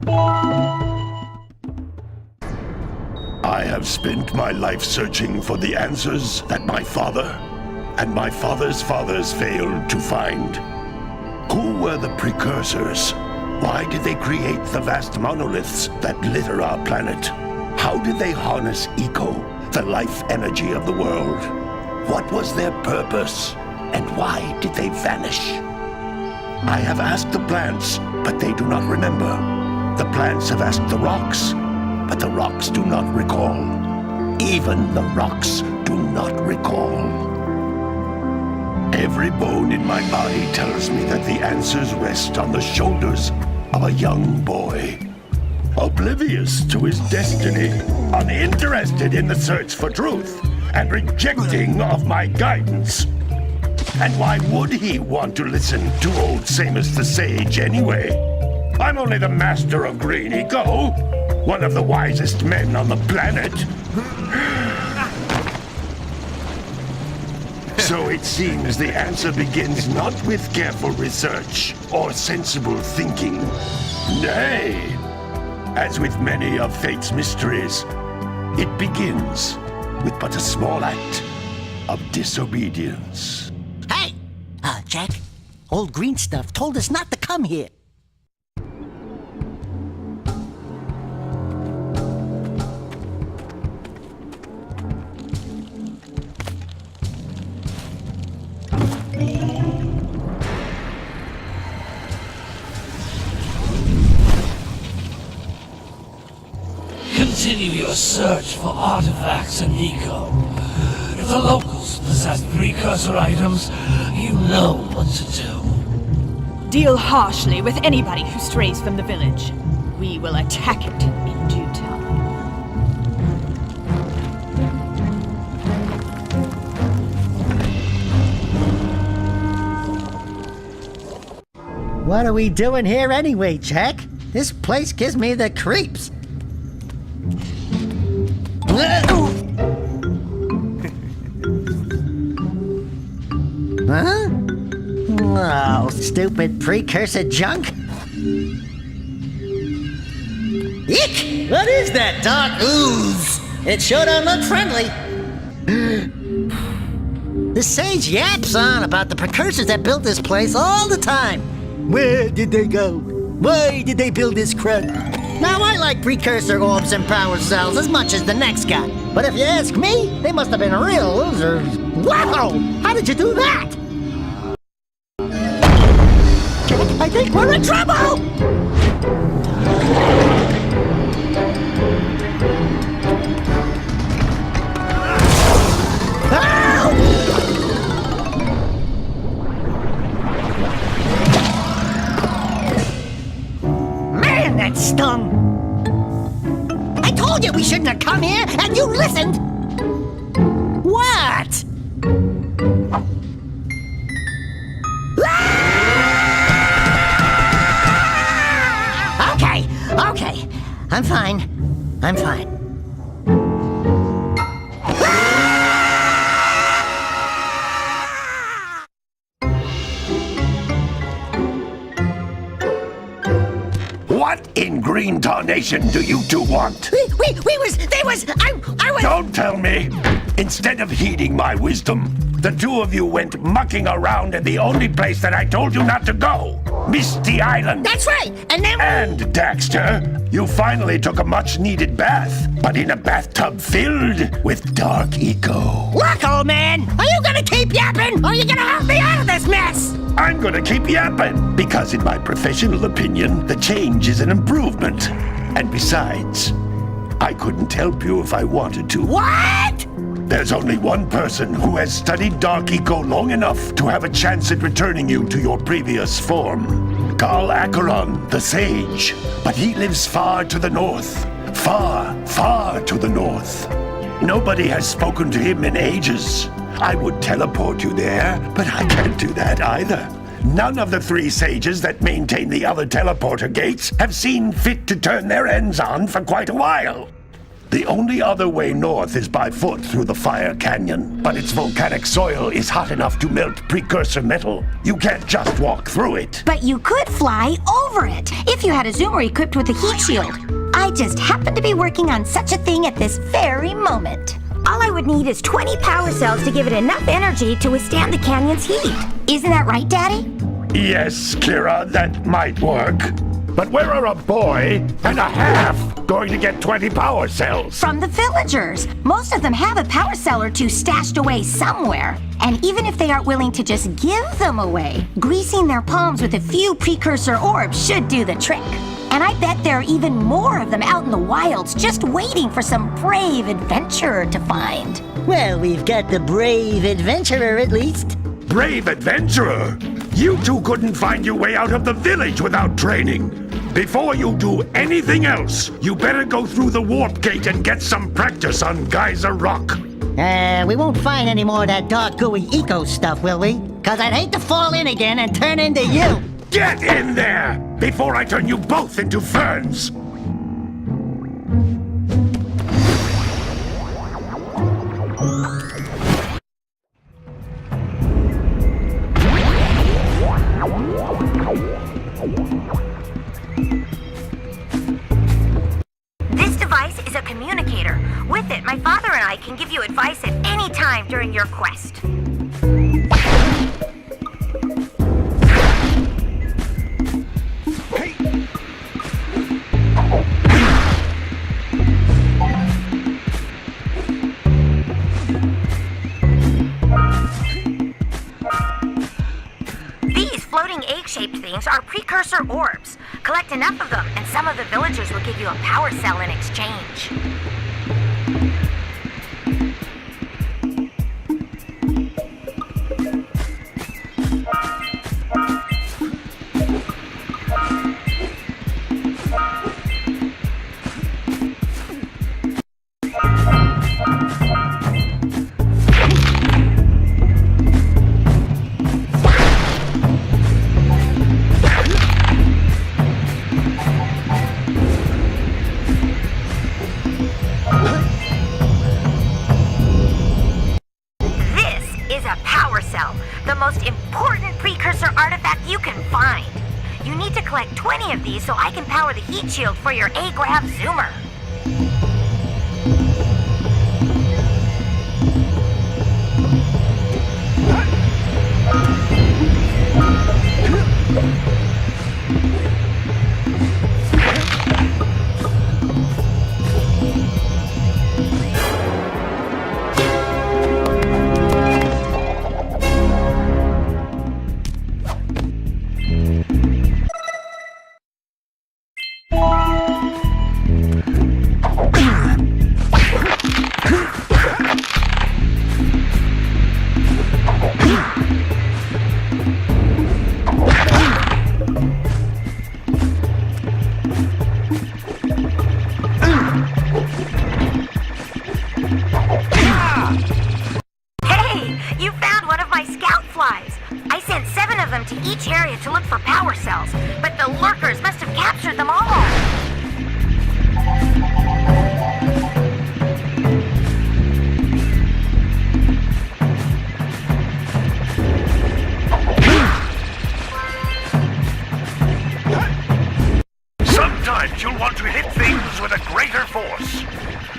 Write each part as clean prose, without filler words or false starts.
I have spent my life searching for the answers that my father and my father's fathers failed to find. Who were the Precursors? Why did they create the vast monoliths that litter our planet? How did they harness eco, the life energy of the world? What was their purpose? And why did they vanish? I have asked the plants, but they do not remember. The plants have asked the rocks, but the rocks do not recall. Even the rocks do not recall. Every bone in my body tells me that the answers rest on the shoulders of a young boy. Oblivious to his destiny, uninterested in the search for truth, and rejecting of my guidance. And why would he want to listen to old Samus the Sage anyway? I'm only the master of green eco, one of the wisest men on the planet. So it seems the answer begins not with careful research or sensible thinking. Nay, as with many of fate's mysteries, it begins with but a small act of disobedience. Hey! Jack, old green stuff told us not to come here. Continue your search for artifacts and eco. If the locals possess precursor items, you know what to do. Deal harshly with anybody who strays from the village. We will attack it in due time. What are we doing here anyway, Jack? This place gives me the creeps. Huh? Oh, stupid precursor junk. Eek! What is that dark ooze? It sure don't look friendly. The sage yaps on about the precursors that built this place all the time. Where did they go? Why did they build this crud? Now, I like precursor orbs and power cells as much as the next guy. But if you ask me, they must have been real losers. Wow! How did you do that? I think we're in trouble! Man, that stung! I told you we shouldn't have come here, and you listened! What? Okay, I'm fine. I'm fine. What in green tarnation do you two want? I was... Don't tell me! Instead of heeding my wisdom, the two of you went mucking around in the only place that I told you not to go! Misty Island! That's right! And then... And, Daxter, you finally took a much-needed bath, but in a bathtub filled with dark eco. Look, old man! Are you gonna keep yapping, or are you gonna help me out of this mess? I'm gonna keep yapping, because in my professional opinion, the change is an improvement. And besides, I couldn't help you if I wanted to. What? There's only one person who has studied Dark Eco long enough to have a chance at returning you to your previous form. Carl Acheron, the Sage. But he lives far to the north. Far, far to the north. Nobody has spoken to him in ages. I would teleport you there, but I can't do that either. None of the three sages that maintain the other teleporter gates have seen fit to turn their ends on for quite a while. The only other way north is by foot through the Fire Canyon, but its volcanic soil is hot enough to melt precursor metal. You can't just walk through it. But you could fly over it if you had a zoomer equipped with a heat shield. I just happen to be working on such a thing at this very moment. All I would need is 20 power cells to give it enough energy to withstand the canyon's heat. Isn't that right, Daddy? Yes, Kira, that might work. But where are a boy and a half going to get 20 power cells? From the villagers. Most of them have a power cell or two stashed away somewhere. And even if they aren't willing to just give them away, greasing their palms with a few precursor orbs should do the trick. And I bet there are even more of them out in the wilds just waiting for some brave adventurer to find. Well, we've got the brave adventurer at least. Brave adventurer! You two couldn't find your way out of the village without training. Before you do anything else, you better go through the warp gate and get some practice on Geyser Rock. We won't find any more of that dark gooey eco stuff, will we? 'Cause I'd hate to fall in again and turn into you. Get in there before I turn you both into ferns! This device is a communicator. With it, my father and I can give you advice at any time during your quest. These floating egg-shaped things are precursor orbs. Collect enough of them, and some of the villagers will give you a power cell in exchange. The most important precursor artifact you can find. You need to collect 20 of these so I can power the heat shield for your A-Grav zoomer. To each area to look for power cells, but the lurkers must have captured them all. Sometimes you'll want to hit things with a greater force.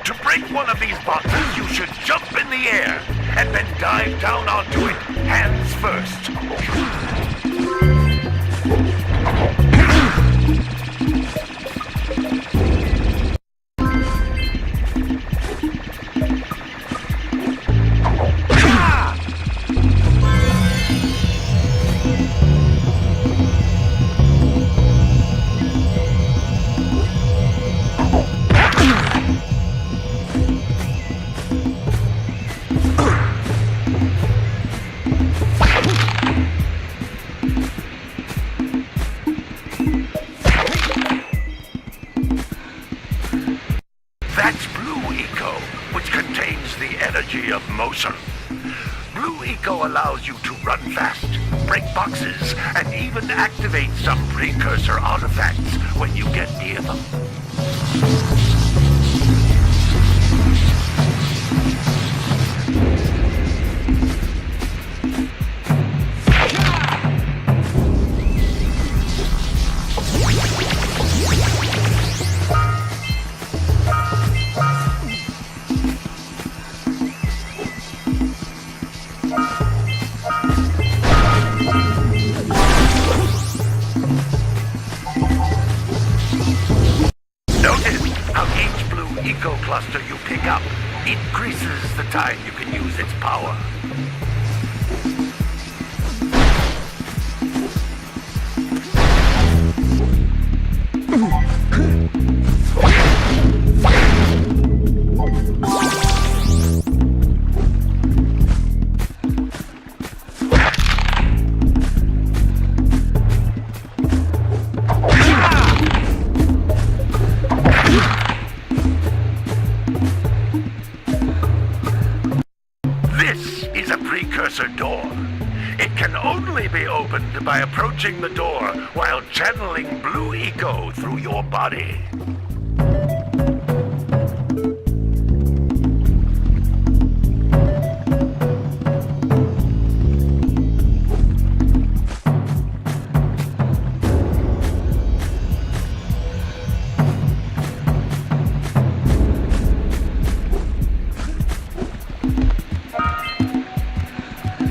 To break one of these boxes, you should jump in the air and then dive down onto it, hands first. That's Blue Eco, which contains the energy of motion. Blue Eco allows you to run fast, break boxes, and even activate some precursor artifacts when you get near them. pick up increases the time you can use its power. This is a precursor door. It can only be opened by approaching the door while channeling blue eco through your body.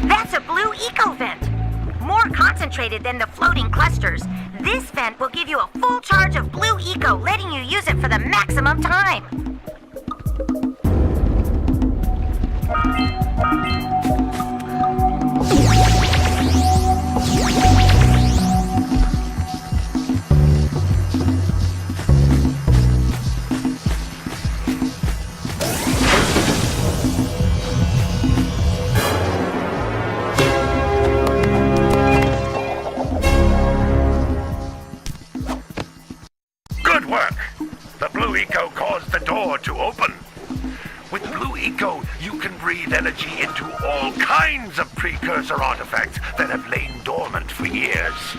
That's a blue eco vent. More concentrated than the floating clusters. This vent will give you a full charge of blue eco, letting you use it for the maximum time. Good work! The blue eco caused the door to open. With blue eco, you can breathe energy into all kinds of precursor artifacts that have lain dormant for years.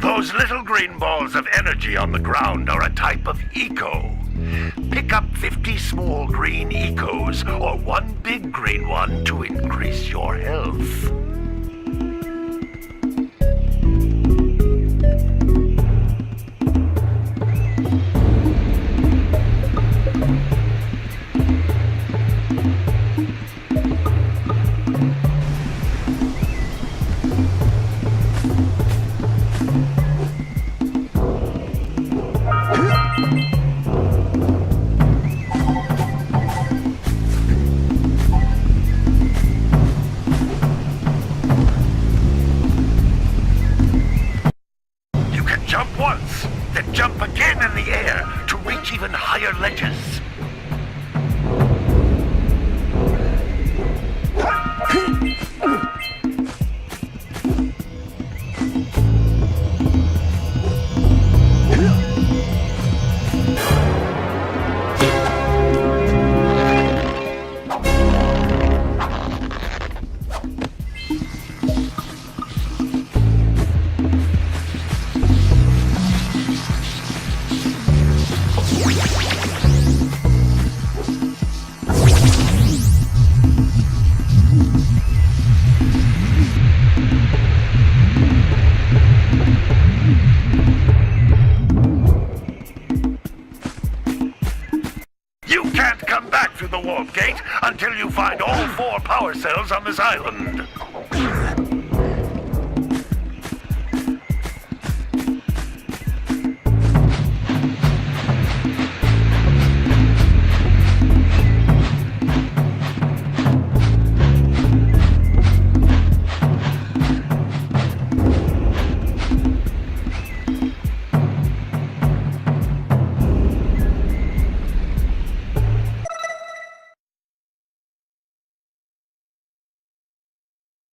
Those little green balls of energy on the ground are a type of eco. Pick up 50 small green ecos or one big green one to increase your health. Jump once, then jump again in the air to reach even higher ledges. You can't come back through the warp gate until you find all 4 power cells on this island.